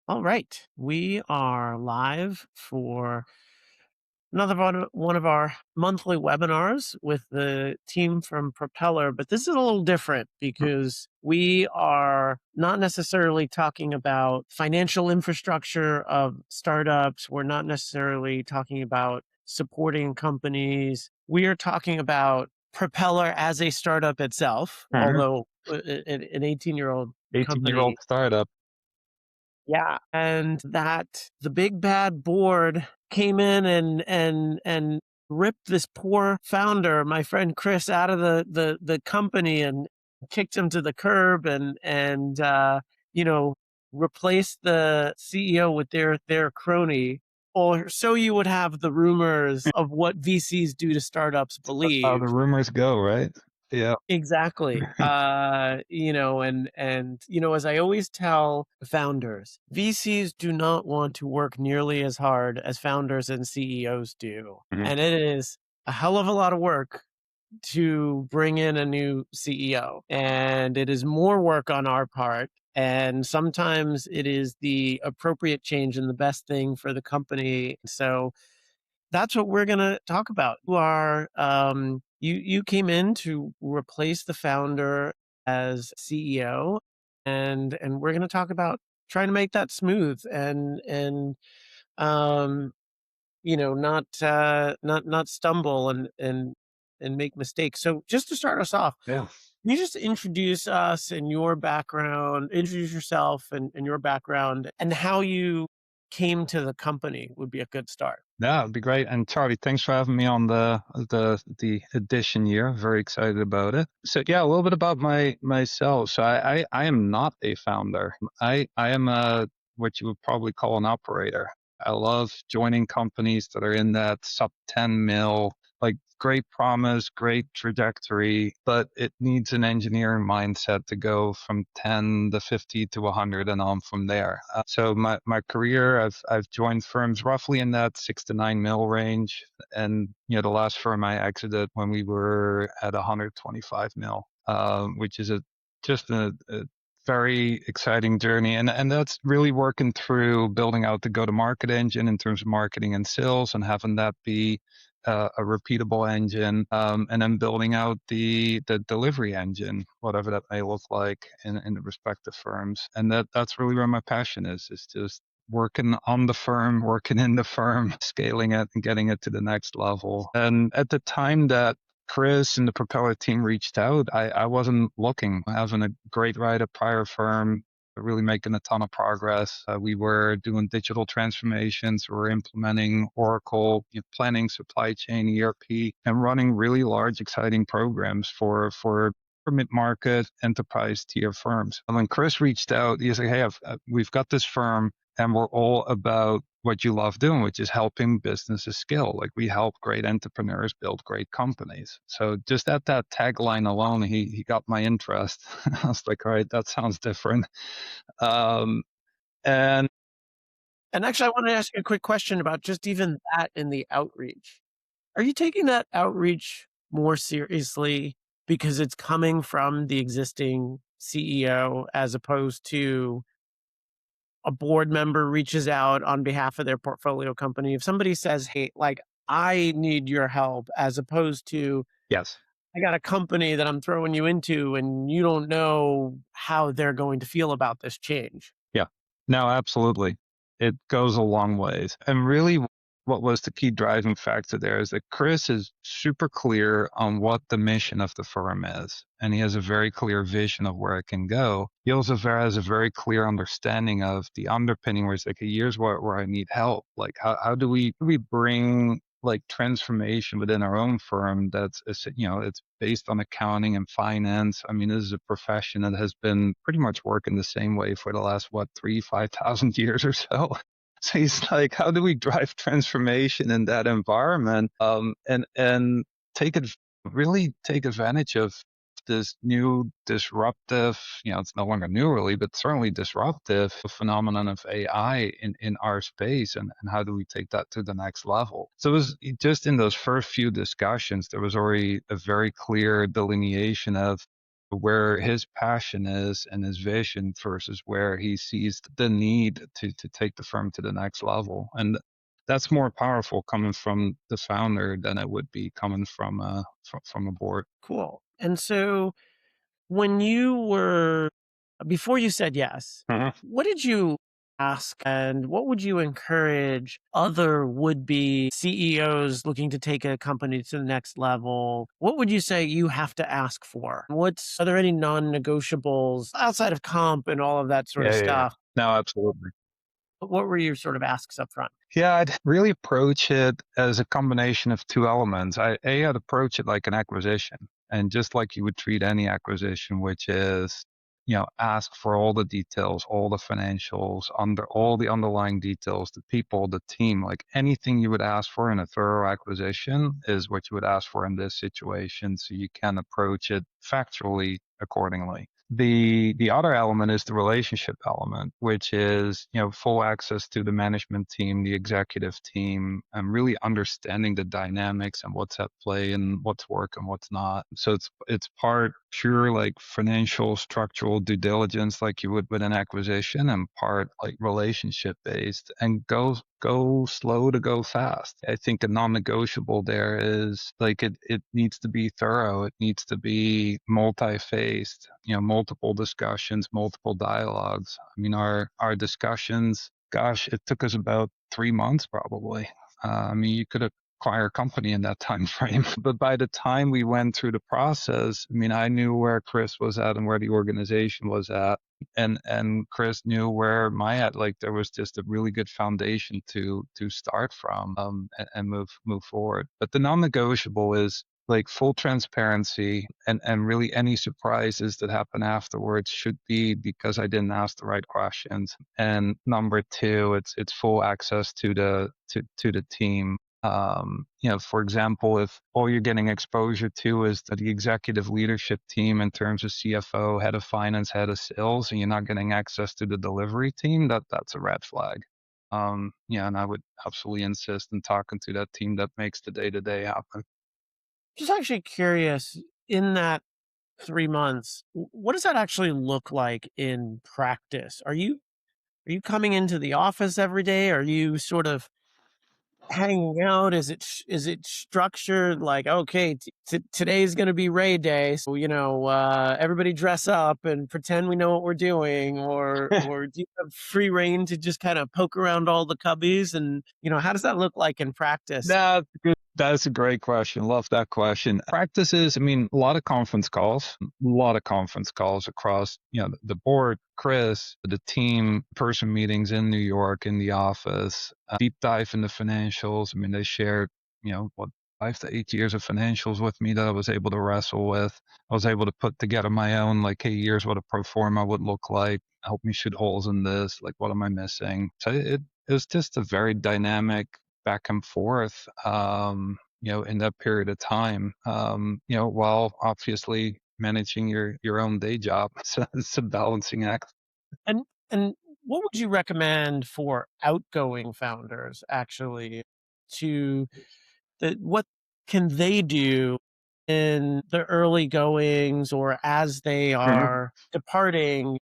All right. We are live for another one of our monthly webinars with the team from Propeller, but this is a little different because we are not necessarily talking about financial infrastructure of startups. We're not necessarily talking about supporting companies. We are talking about Propeller as a startup itself, Mhm. although an 18-year-old 18-year-old company. startup. Yeah, and that the big bad board came in and ripped this poor founder, my friend Chris, out of the company and kicked him to the curb and you know replaced the CEO with their crony, or so you would have the rumors of what VCs do to startups That's how the believe. rumors go, right? Yeah. Exactly. And as I always tell founders, VCs do not want to work nearly as hard as founders and CEOs do. Mhm. And it is a hell of a lot of work to bring in a new CEO. And it is more work on our part. And sometimes it is the appropriate change and the best thing for the company. So that's what we're going to talk about. You came in to replace the founder as CEO, and we're going to talk about trying to make that smooth and um not stumble and make mistakes. So just to start us off, Yeah. can you just introduce us and your background, introduce yourself and your background and how you came to the company would be a good start. Yeah, it'd be great. And Charlie, thanks for having me on the edition here. Very excited about it. So yeah, a little bit about myself. So I am not a founder. I am a what you would probably call an operator. I love joining companies that are in that sub 10 mil, like great promise, great trajectory, but it needs an engineering mindset to go from 10 to 50 to 100 and on from there. So my career, I've joined firms roughly in that 6 to 9 mil range. And, the last firm I exited when we were at 125 mil, which is just a very exciting journey. And that's really working through building out the go-to-market engine in terms of marketing and sales and having that be a repeatable engine, and then building out the delivery engine, whatever that may look like in the respective firms. And that's really where my passion is just working on the firm, working in the firm, scaling it and getting it to the next level. And at the time that Chris and the Propeller team reached out, I wasn't looking, having a great ride at prior firm, really making a ton of progress. We were doing digital transformations. We were implementing Oracle, planning, supply chain, ERP, and running really large, exciting programs for mid-market enterprise tier firms. And when Chris reached out, he said, "Hey, we've got this firm, and we're all about what you love doing, which is helping businesses scale. Like we help great entrepreneurs build great companies." So just at that tagline alone, he got my interest. I was like, all right, that sounds different. Um, and And actually, I want to ask you a quick question about just even that in the outreach. Are you taking that outreach more seriously because it's coming from the existing CEO as opposed to a board member reaches out on behalf of their portfolio company? If somebody says, "Hey, like, I need your help," as opposed to, yes, "I got a company that I'm throwing you into and you don't know how they're going to feel about this change." yeah, no, absolutely. It goes a long ways. And really, what was the key driving factor there is that Chris is super clear on what the mission of the firm is. And he has a very clear vision of where it can go. He also has a very clear understanding of the underpinning where it's like, "Hey, here's where I need help. Like, how do we bring like transformation within our own firm it's based on accounting and finance. I mean, this is a profession that has been pretty much working the same way for the last, what, 5,000 years or so. So he's like, how do we drive transformation in that environment? And take it, really take advantage of this new disruptive, it's no longer new really, but certainly disruptive phenomenon of AI in our space. And how do we take that to the next level? So it was just in those first few discussions, there was already a very clear delineation of where his passion is and his vision versus where he sees the need to take the firm to the next level. And that's more powerful coming from the founder than it would be coming from from a board. Cool. And so when you were before you said yes, Mhm. what did you ask and what would you encourage other would-be CEOs looking to take a company to the next level? What would you say you have to ask for? Are there any non-negotiables outside of comp and all of that sort of Yeah, yeah, yeah. stuff? No, absolutely. What were your sort of asks up front? Yeah, I'd really approach it as a combination of two elements. I'd approach it like an acquisition, and just like you would treat any acquisition, which is, ask for all the details, all the financials, under all the underlying details, the people, the team, like anything you would ask for in a thorough acquisition is what you would ask for in this situation, so you can approach it factually accordingly. The other element is the relationship element, which is, full access to the management team, the executive team, and really understanding the dynamics and what's at play and what's work and what's not. So it's part pure like financial structural due diligence like you would with an acquisition, and part like relationship based, and go slow to go fast. I think a non-negotiable there is like it needs to be thorough. It needs to be multi-phased, multiple discussions, multiple dialogues. I mean, our discussions, gosh, it took us about 3 months probably. I mean, you could acquire a company in that time frame. But by the time we went through the process, I mean, I knew where Chris was at and where the organization was at, and Chris knew where my at. Like there was just a really good foundation to start from, and move forward. But the non-negotiable is like full transparency, and really any surprises that happen afterwards should be because I didn't ask the right questions. And number two, it's full access to the team. For example, if all you're getting exposure to is the executive leadership team in terms of CFO, head of finance, head of sales, and you're not getting access to the delivery team, that's a red flag. And I would absolutely insist in talking to that team that makes the day to day happen. Just actually curious, in that 3 months, what does that actually look like in practice? Are you coming into the office every day? Are you sort of hanging out? Is it structured like, "Okay, today's gonna be Ray Day, so, everybody dress up and pretend we know what we're doing," or do you have free rein to just kinda poke around all the cubbies and, how does that look like in practice? That's good. That's a great question. Love that question. Practices, I mean, a lot of conference calls across, the board, Chris, the team, person meetings in New York, in the office, deep dive into financials. I mean, they shared, what, 5 to 8 years of financials with me that I was able to wrestle with. I was able to put together my own, like, hey, here's what a pro forma would look like. Help me shoot holes in this. Like, what am I missing? So it was just a very dynamic back and forth, in that period of time, while obviously managing your own day job. So it's a balancing act. And what would you recommend for outgoing founders actually to what can they do in the early goings or as they Mhm. are departing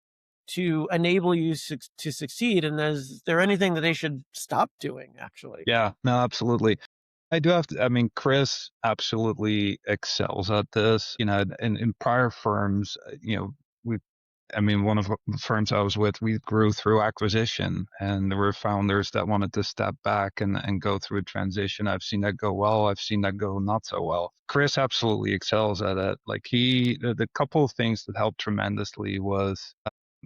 to enable you to succeed? And is there anything that they should stop doing actually? Yeah, no, absolutely. I do have to, I mean, Chris absolutely excels at this. In prior firms, we I mean, one of the firms I was with, we grew through acquisition, and there were founders that wanted to step back and go through a transition. I've seen that go well. I've seen that go not so well. Chris absolutely excels at it. Like the couple of things that helped tremendously was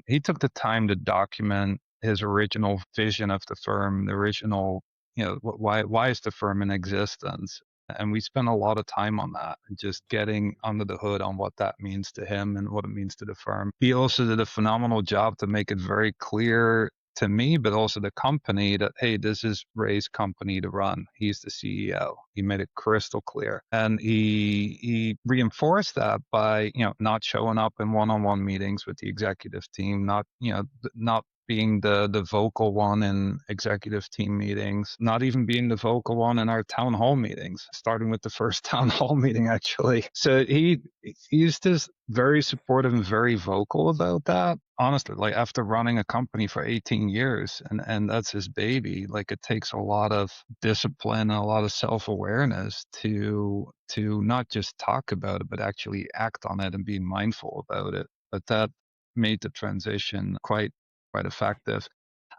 he took the time to document his original vision of the firm, the original, why is the firm in existence? And we spent a lot of time on that, just getting under the hood on what that means to him and what it means to the firm. He also did a phenomenal job to make it very clear to me, but also the company, that, hey, this is Ray's company to run. He's the CEO. He made it crystal clear. And he reinforced that by, not showing up in one-on-one meetings with the executive team, not being the vocal one in executive team meetings, not even being the vocal one in our town hall meetings, starting with the first town hall meeting actually. So he's just very supportive and very vocal about that. Honestly, like after running a company for 18 years and that's his baby, like it takes a lot of discipline and a lot of self-awareness to not just talk about it, but actually act on it and be mindful about it. But that made the transition quite effective.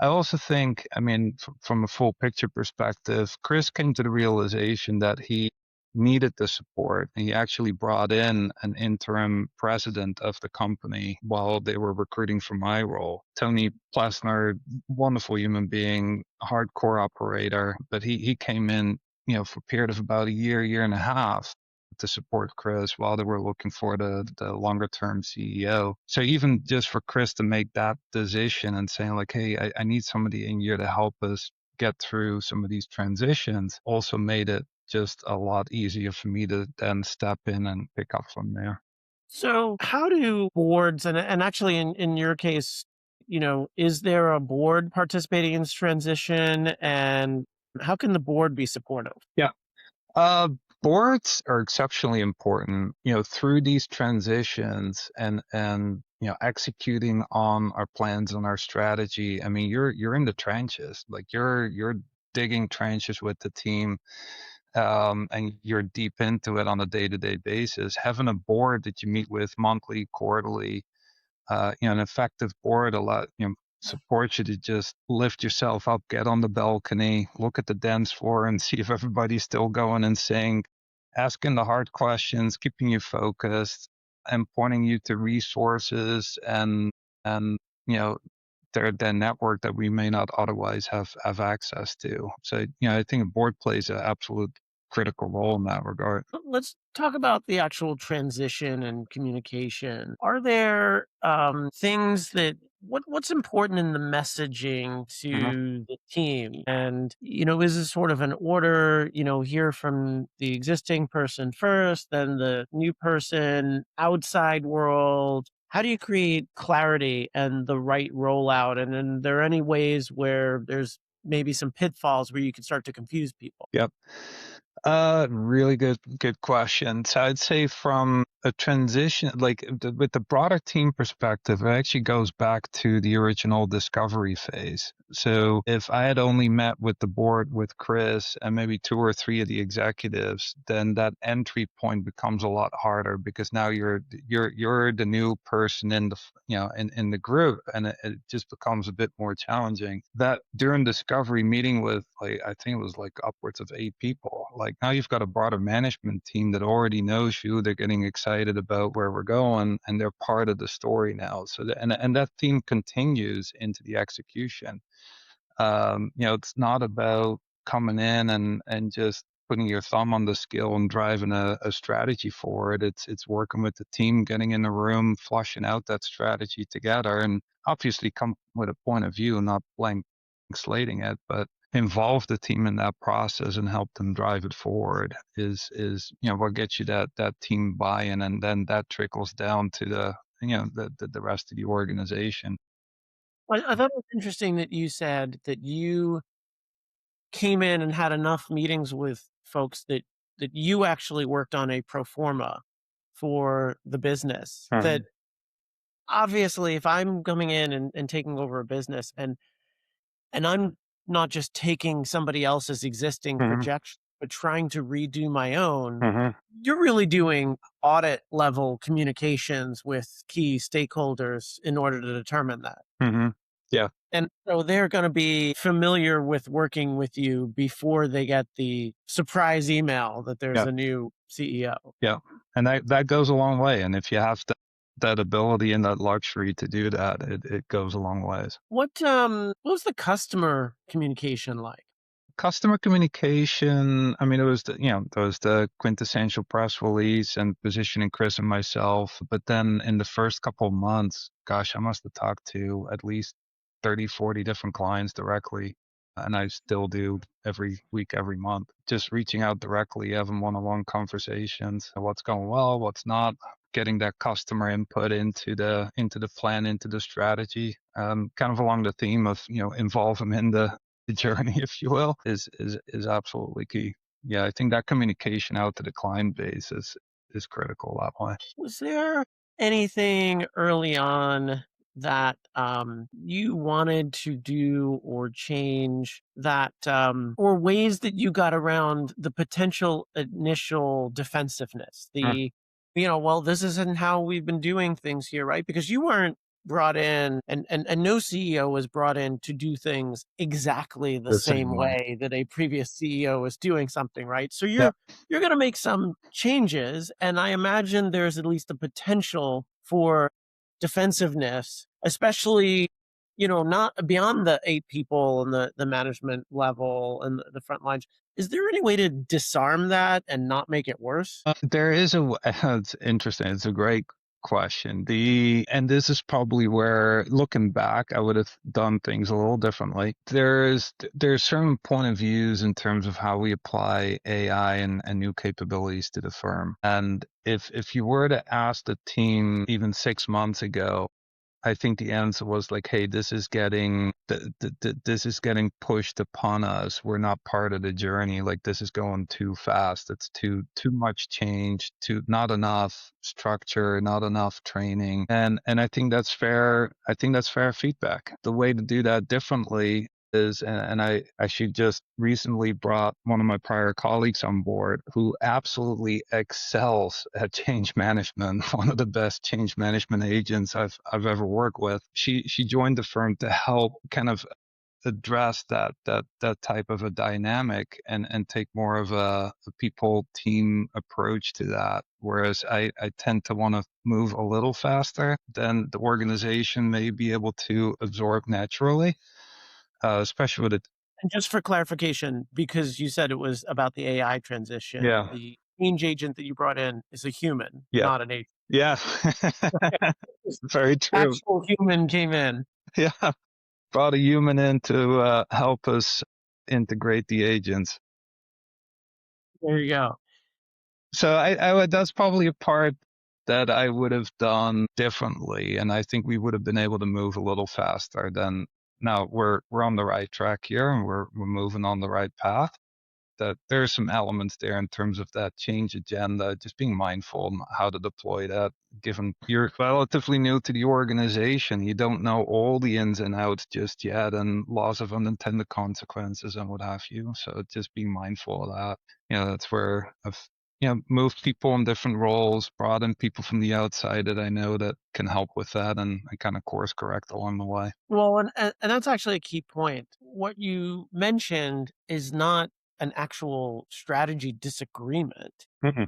I also think, I mean, from a full picture perspective, Chris came to the realization that he needed the support. He actually brought in an interim president of the company while they were recruiting for my role. Tony Plessner, wonderful human being, hardcore operator, but he came in, for a period of about a year and a half to support Chris while they were looking for the longer term CEO. So even just for Chris to make that decision and saying like, hey, I need somebody in here to help us get through some of these transitions also made it just a lot easier for me to then step in and pick up from there. So, how do boards, and actually in your case, is there a board participating in this transition, and how can the board be supportive? Yeah. Uh, Boards are exceptionally important, through these transitions and executing on our plans and our strategy. I mean, you're in the trenches, like you're digging trenches with the team, and you're deep into it on a day-to-day basis. Having a board that you meet with monthly, quarterly, an effective board a lot, supports you to just lift yourself up, get on the balcony, look at the dance floor and see if everybody's still going and sync, asking the hard questions, keeping you focused and pointing you to resources and, their network that we may not otherwise have access to. So, I think a board plays an absolute critical role in that regard. Let's talk about the actual transition and communication. Are there things that what's important in the messaging Mhm. to the team? And is this sort of an order? Hear from the existing person first, then the new person, outside world. How do you create clarity and the right rollout? And then there are any ways where there's maybe some pitfalls where you can start to confuse people? Yep. Really good question. So I'd say from a transition, like with the broader team perspective, it actually goes back to the original discovery phase. So if I had only met with the board with Chris and maybe two or three of the executives, then that entry point becomes a lot harder because now you're the new person in in the group, and it just becomes a bit more challenging. That during discovery meeting with, like, I think it was like upwards of 8 people, like now you've got a broader management team that already knows you. They're getting excited about where we're going and they're part of the story now. So and that team continues into the execution. It's not about coming in and just putting your thumb on the scale and driving a strategy forward. It's working with the team, getting in the room, flushing out that strategy together, and obviously come with a point of view, not blank slating it, but involve the team in that process and help them drive it forward is what gets you that team buy-in, and then that trickles down to the rest of the organization. I thought it was interesting that you said that you came in and had enough meetings with folks that you actually worked on a pro forma for the business. That obviously, if I'm coming in and taking over a business, and I'm not just taking somebody else's existing Mhm, projection, but trying to redo my own, mhm, you're really doing audit level communications with key stakeholders in order to determine that. mhm. Yeah, And so they're gonna be familiar with working with you before they get the surprise email that there's yeah, a new CEO. yeah, and that goes a long way, and if you have that ability and that luxury to do that, it goes a long ways. What was the customer communication like? Customer communication, I mean, there was the quintessential press release and positioning Chris and myself, but then in the first couple of months, gosh, I must have talked to at least 30, 40 different clients directly, and I still do every week, every month, just reaching out directly, having one-on-one conversations, what's going well, what's not, getting that customer input into the plan, into the strategy, kind of along the theme of, involve them in the journey, if you will, is absolutely key. Yeah, I think that communication out to the client base is critical that way. Was there anything early on that you wanted to do or change that, or ways that you got around the potential initial defensiveness? Mm. Well, this isn't how we've been doing things here, right? Because you weren't brought in, and no CEO was brought in to do things exactly the The same same way. way that a previous CEO was doing something, right? So Yeah. you're going to make some changes. And I imagine there's at least a potential for defensiveness, especially, not beyond the 8 people and the management level and the front lines. Is there any way to disarm that and not make it worse? There is it's interesting. It's a great question. And this is probably where, looking back, I would have done things a little differently. There's certain point of views in terms of how we apply AI and new capabilities to the firm. And if you were to ask the team even 6 months ago, I think the answer was like, "Hey, this is getting pushed upon us. We're not part of the journey. Like, this is going too fast. It's too much change. Too Not enough structure, not enough training." And I think that's fair. I think that's fair feedback. The way to do that differently is, and I actually just recently brought one of my prior colleagues on board who absolutely excels at change management, one of the best change management agents I've ever worked with. She joined the firm to help kind of address that type of a dynamic and take more of a people team approach to that. Whereas I tend to want to move a little faster than the organization may be able to absorb naturally, especially with it. And just for clarification, because you said it was about the AI transition, Yeah. the change agent that you brought in is a human, Yeah. not an agent. Yeah. Just Very true. actual human came in. Yeah. Brought a human in to help us integrate the agents. There you go. So that's probably a part that I would have done differently, and I think we would have been able to move a little faster than now. We're on the right track here, and we're moving on the right path. That there are some elements there in terms of that change agenda, just being mindful on how to deploy that. Given you're relatively new to the organization, you don't know all the ins and outs just yet, and lots of unintended consequences and what have you. So just being mindful of that. That's where I've moved people in different roles, brought in people from the outside that I know that can help with that, and I kind of course correct along the way. Well, and that's actually a key point. What you mentioned is not an actual strategy disagreement. Mhm.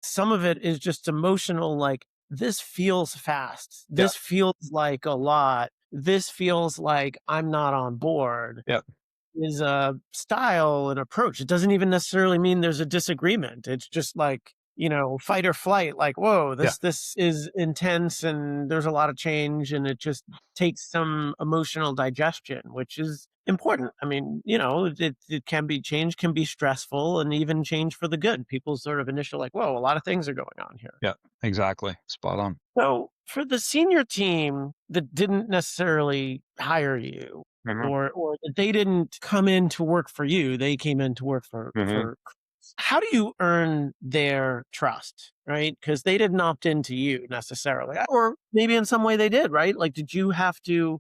Some of it is just emotional, like, this feels fast. Yeah. This feels like a lot. This feels like I'm not on board. Yeah. Is a style and approach. It doesn't even necessarily mean there's a disagreement. It's just like, fight or flight, like, whoa, Yeah. this is intense and there's a lot of change and it just takes some emotional digestion, which is important. I mean, it can be change can be stressful and even change for the good. People's sort of initial like, whoa, a lot of things are going on here. Yeah. Exactly. Spot on. So for the senior team that didn't necessarily hire you, Mhm. or that they didn't come in to work for you, they came in to work Mhm. for how do you earn their trust, right? Because they didn't opt into you necessarily, or maybe in some way they did, right? Like, did you have to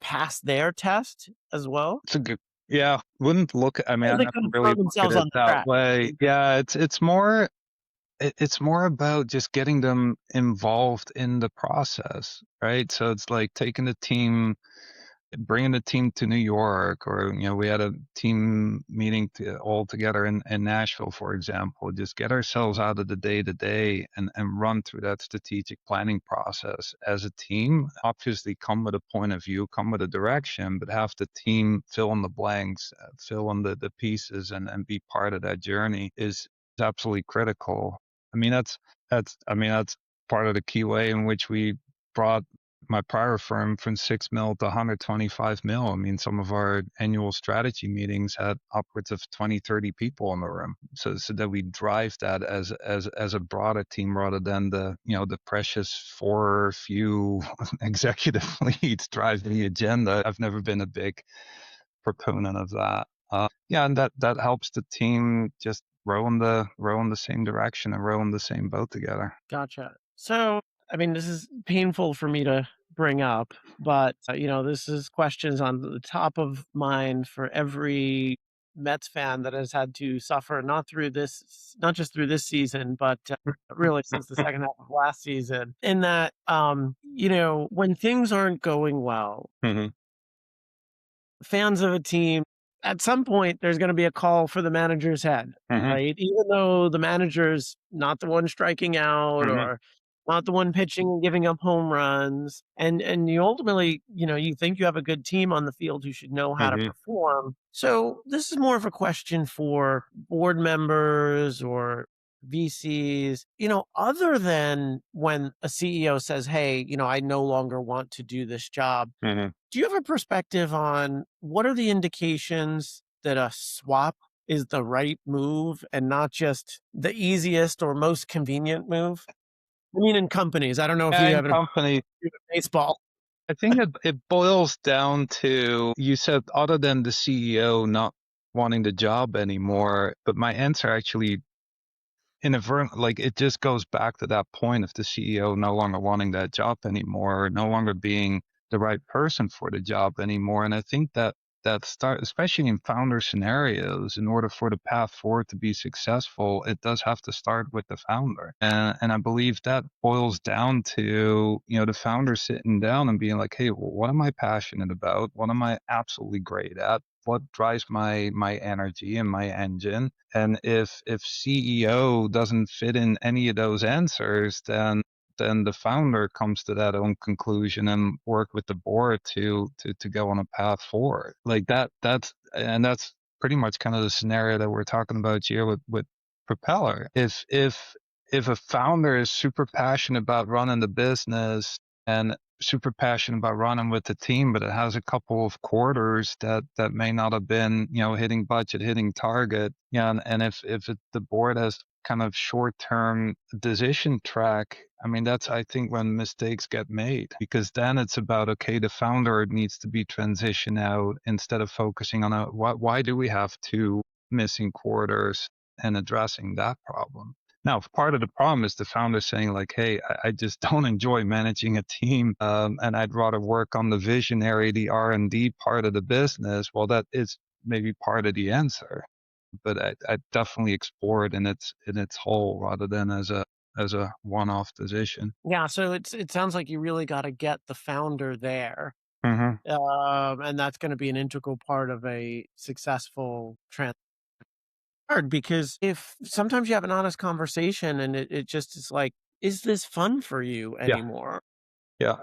pass their test as well? It's a good, yeah, wouldn't look, I mean, Or I they never couldn't really throw look at themselves it on the that track. way. Yeah, it's more about just getting them involved in the process, right? So it's like taking the team, bringing the team to New York, or we had a team meeting all together in Nashville, for example. Just get ourselves out of the day to day and run through that strategic planning process as a team. Obviously, come with a point of view, come with a direction, but have the team fill in the blanks, fill in the pieces, and be part of that journey is absolutely critical. I mean, that's part of the key way in which we brought my prior firm from 6 mil to 125 mil. I mean, some of our annual strategy meetings had upwards of 20, 30 people in the room. So that we drive that as a broader team rather than the precious four few executive leads driving the agenda. I've never been a big proponent of that. Yeah, and that helps the team just row in the same direction and row in the same boat together. Gotcha. So, I mean, this is painful for me to bring up, but this is questions on the top of mind for every Mets fan that has had to suffer not just through this season, but really since the second half of last season. In that, when things aren't going well, Hmm. fans of a team, at some point, there's gonna be a call for the manager's head, Hmm. right? Even though the manager's not the one striking out Hmm. or not the one pitching and giving up home runs, and you ultimately, you think you have a good team on the field who should know how to Hmm. perform. So, this is more of a question for board members or VCs, other than when a CEO says, "Hey, I no longer want to do this job." Hmm. Do you have a perspective on what are the indications that a swap is the right move and not just the easiest or most convenient move? I mean, in companies. I don't know if you And have an company, opinion on baseball. I think it boils down to, you said other than the CEO not wanting the job anymore, but my answer actually inadvertent, like it just goes back to that point of the CEO no longer wanting that job anymore, no longer being the right person for the job anymore. And I think that start, especially in founder scenarios, in order for the path forward to be successful, it does have to start with the founder. And I believe that boils down to, the founder sitting down and being like, hey, well, what am I passionate about? What am I absolutely great at? What drives my energy and my engine? And if CEO doesn't fit in any of those answers, then the founder comes to that own conclusion and work with the board to go on a path forward. Like that's pretty much kind of the scenario that we're talking about here with Propeller. If a founder is super passionate about running the business and super passionate about running with the team, but it has a couple of quarters that may not have been, hitting budget, hitting target. Yeah, and if the board has kind of short-term decision track, I mean, that's, I think, when mistakes get made, because then it's about, okay, the founder needs to be transitioned out instead of focusing on why do we have two missing quarters and addressing that problem. Now, if part of the problem is the founder saying like, "Hey, I just don't enjoy managing a team, and I'd rather work on the visionary, the R&D part of the business." Well, that is maybe part of the answer, but I definitely explore it in its whole rather than as a one-off decision. Yeah, so it sounds like you really gotta get the founder there, Hmm. and that's gonna be an integral part of a successful hard because if sometimes you have an honest conversation and it just is like, "Is this fun for you Yeah, anymore?" yeah.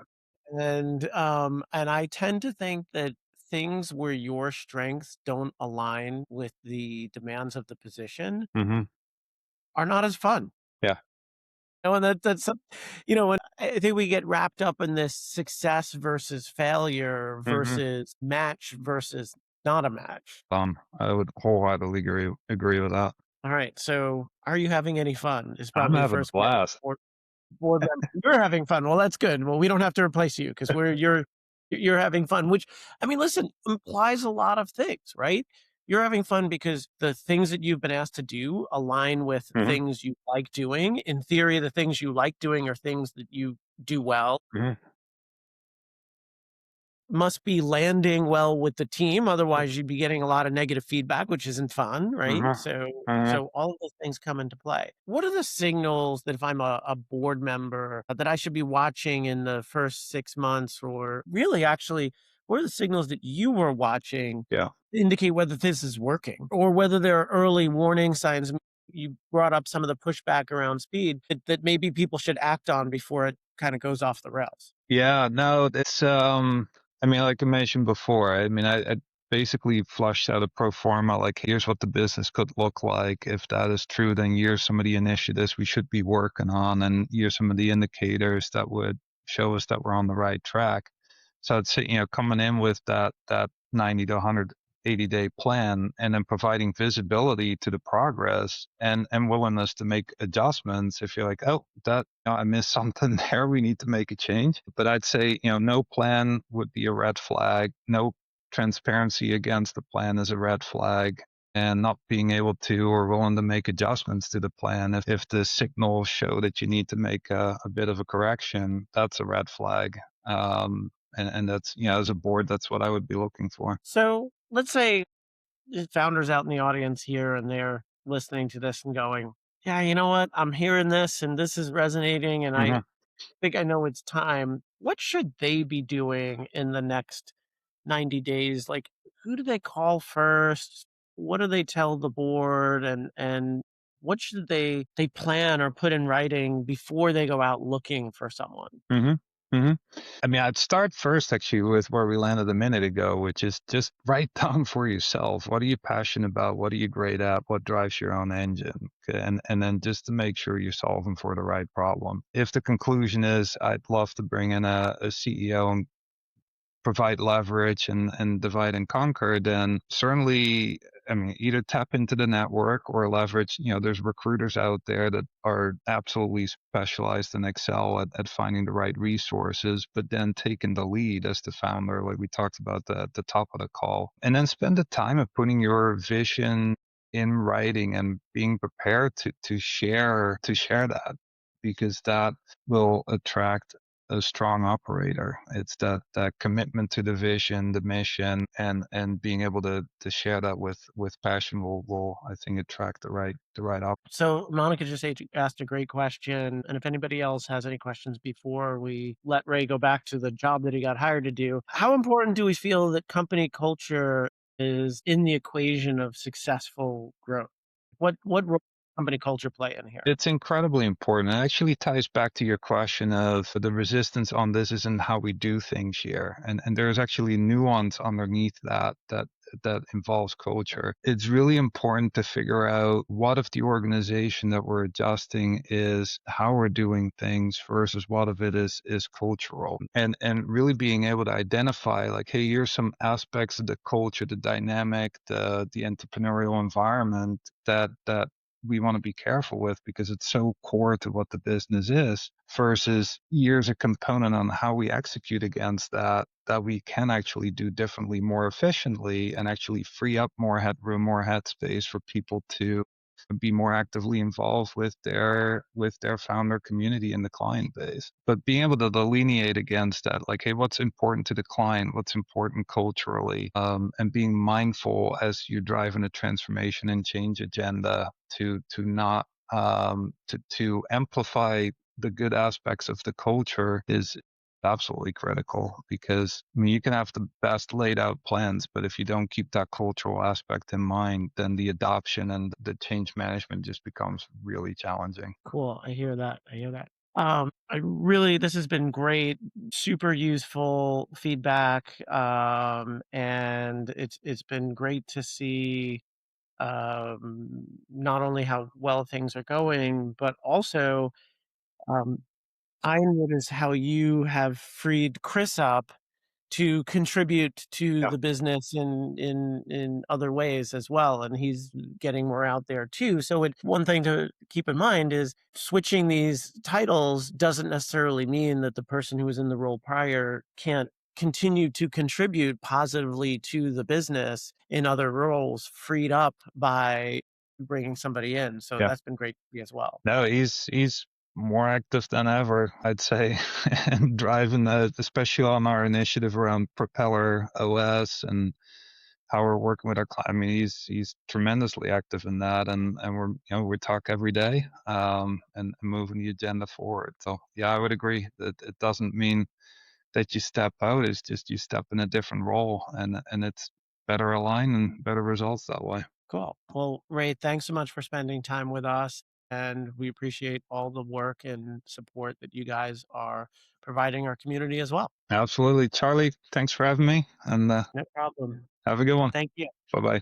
And I tend to think that things where your strengths don't align with the demands of the position Hmm. are not as fun. Yeah. And and I think we get wrapped up in this success versus failure Hmm. versus match versus not a match. I would wholeheartedly agree with that. All right. So are you having any fun? Is I'm probably the having a first question. blast. Board member. You're having fun. Well, that's good. Well, we don't have to replace you because you're having fun, which I mean, listen, implies a lot of things, right? You're having fun because the things that you've been asked to do align with Hmm. things you like doing. In theory, the things you like doing are things that you do well. Hmm. Must be landing well with the team, otherwise you'd be getting a lot of negative feedback, which isn't fun, right? Hmm. Hmm. So all of those things come into play. What are the signals that if I'm a board member that I should be watching in the first 6 months or really actually, what are the signals that you were watching Yeah. to indicate whether this is working or whether there are early warning signs? You brought up some of the pushback around speed that maybe people should act on before it kind of goes off the rails. Yeah, no, that's I mean, like I mentioned before, I mean, I basically flushed out a pro forma, like here's what the business could look like. If that is true, then here's some of the initiatives we should be working on, and here's some of the indicators that would show us that we're on the right track. So I'd say, coming in with that 90 to 180-day plan, and then providing visibility to the progress and willingness to make adjustments if you're like, oh, I missed something there, we need to make a change. But I'd say, no plan would be a red flag. No transparency against the plan is a red flag, and not being able to or willing to make adjustments to the plan if the signals show that you need to make a bit of a correction, that's a red flag. And that's, as a board, that's what I would be looking for. So let's say the founders out in the audience here and they're listening to this and going, yeah, you know what? I'm hearing this and this is resonating and I Mhm. think I know it's time. What should they be doing in the next 90 days? Like, who do they call first? What do they tell the board? And what should they plan or put in writing before they go out looking for someone? Mhm. Mhm. I mean, I'd start first actually with where we landed a minute ago, which is just write down for yourself. What are you passionate about? What are you great at? What drives your own engine? Okay, and then just to make sure you're solving for the right problem. If the conclusion is I'd love to bring in a CEO and provide leverage and divide and conquer, then certainly, I mean, either tap into the network or leverage. There's recruiters out there that are absolutely specialized and excel at finding the right resources, but then taking the lead as the founder, like we talked about at the top of the call, and then spend the time of putting your vision in writing and being prepared to share that, because that will attract a strong operator. It's that commitment to the vision, the mission, and being able to share that with passion will I think attract the right op. So Monica just asked a great question. And if anybody else has any questions before we let Ray go back to the job that he got hired to do, how important do we feel that company culture is in the equation of successful growth? What role does company culture play in here? It's incredibly important. It actually ties back to your question of the resistance on this isn't how we do things here. And there's actually nuance underneath that involves culture. It's really important to figure out what of the organization that we're adjusting is how we're doing things versus what of it is cultural. And really being able to identify like, hey, here's some aspects of the culture, the dynamic, the entrepreneurial environment that we want to be careful with because it's so core to what the business is, versus here's a component on how we execute against that we can actually do differently, more efficiently, and actually free up more headroom, more headspace for people to be more actively involved with their founder community and the client base. But being able to delineate against that, like, hey, what's important to the client, what's important culturally, and being mindful as you're driving a transformation and change agenda to not to amplify the good aspects of the culture is absolutely critical, because I mean you can have the best laid out plans, but if you don't keep that cultural aspect in mind, then the adoption and the change management just becomes really challenging. Cool. I hear that. I hear that. I really, this has been great, super useful feedback. And it's been great to see not only how well things are going, but also um, I notice how you have freed Chris up to contribute to Yeah. the business in other ways as well, and he's getting more out there too. So one thing to keep in mind is switching these titles doesn't necessarily mean that the person who was in the role prior can't continue to contribute positively to the business in other roles freed up by bringing somebody in. So Yeah. that's been great to see as well. No, he's more active than ever, I'd say, and driving especially on our initiative around Propeller OS and how we're working with our client. I mean, he's tremendously active in that, and we talk every day, and moving the agenda forward. So yeah, I would agree that it doesn't mean that you step out. It's just you step in a different role, and it's better aligned and better results that way. Cool. Well, Ray, thanks so much for spending time with us. And we appreciate all the work and support that you guys are providing our community as well. Absolutely, Charlie. Thanks for having me, and No problem. have a good one. Thank you. Bye bye.